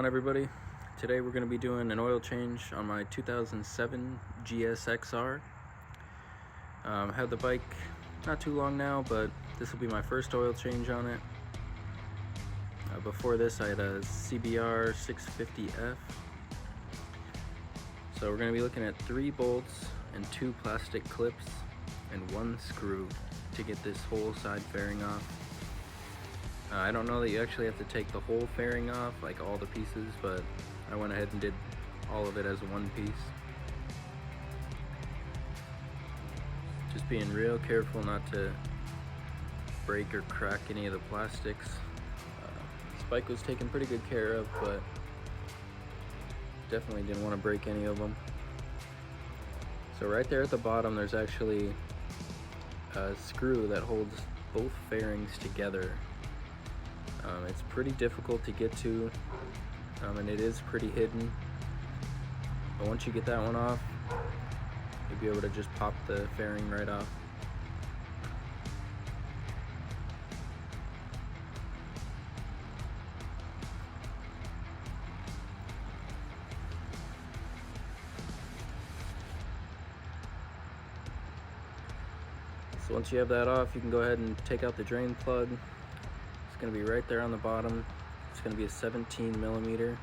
everybody? Today we're going to be doing an oil change on my 2007 gsxr. I've had the bike not too long now, but this will be my first oil change on it. Before this I had a CBR 650F. So we're going to be looking at 3 bolts and 2 plastic clips and 1 screw to get this whole side fairing off. I don't know that you actually have to take the whole fairing off, like all the pieces, but I went ahead and did all of it as one piece. Just being real careful not to break or crack any of the plastics. This bike was taken pretty good care of, but definitely didn't want to break any of them. So right there at the bottom there's actually a screw that holds both fairings together. It's pretty difficult to get to, and it is pretty hidden, but once you get that one off, you'll be able to just pop the fairing right off. So once you have that off, you can go ahead and take out the drain plug. It's going to be right there on the bottom. It's going to be a 17 millimeter.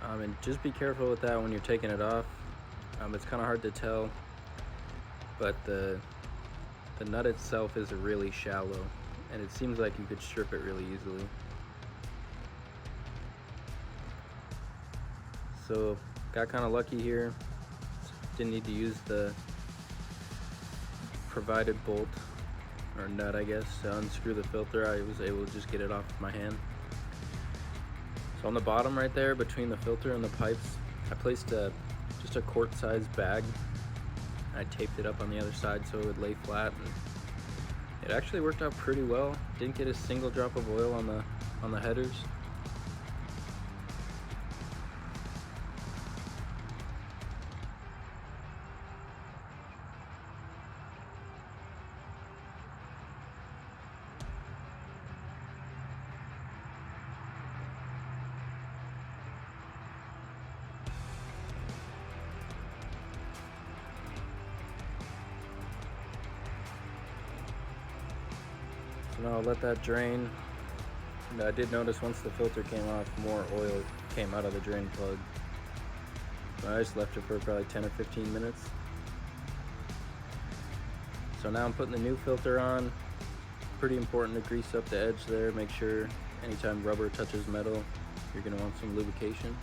And just be careful with that when you're taking it off. It's kind of hard to tell, but the nut itself is really shallow, and it seems like you could strip it really easily. So got kind of lucky here. Didn't need to use the provided bolt or nut, I guess, to unscrew the filter. I was able to just get it off with my hand. So on the bottom right there between the filter and the pipes, I placed just a quart-sized bag. I taped it up on the other side so it would lay flat, and it actually worked out pretty well. Didn't get a single drop of oil on the headers. So now I'll let that drain. And I did notice once the filter came off, more oil came out of the drain plug. So I just left it for probably 10 or 15 minutes. So now I'm putting the new filter on. Pretty important to grease up the edge there. Make sure anytime rubber touches metal, you're going to want some lubrication.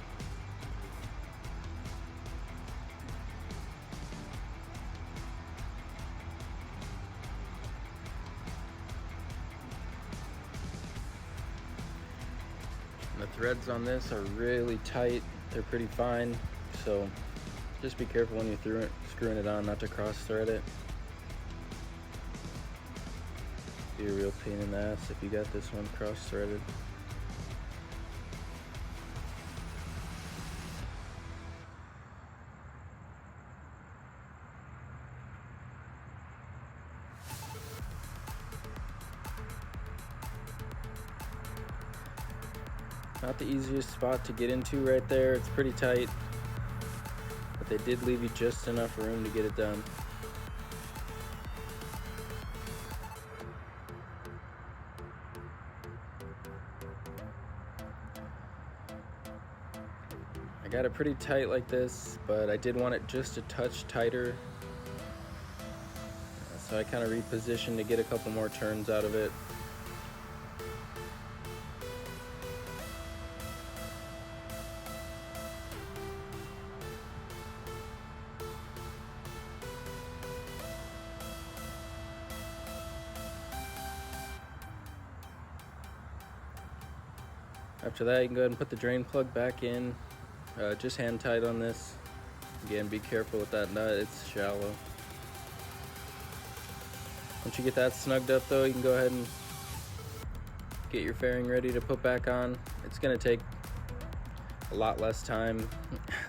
The threads on this are really tight. They're pretty fine, so just be careful when you're screwing it on not to cross thread it. Be a real pain in the ass if you got this one cross threaded. Not the easiest spot to get into right there. It's pretty tight, but they did leave you just enough room to get it done. I got it pretty tight like this, but I did want it just a touch tighter. So I kind of repositioned to get a couple more turns out of it. After that, you can go ahead and put the drain plug back in. Just hand tight on this. Again, be careful with that nut, it's shallow. Once you get that snugged up though, you can go ahead and get your fairing ready to put back on. It's going to take a lot less time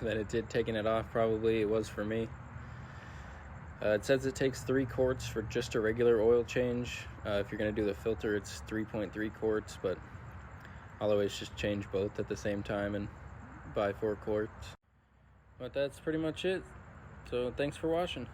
than it did taking it off, probably. It was for me. It says it takes 3 quarts for just a regular oil change. If you're going to do the filter, it's 3.3 quarts, but I'll always just change both at the same time and buy 4 quarts. But that's pretty much it. So thanks for watching.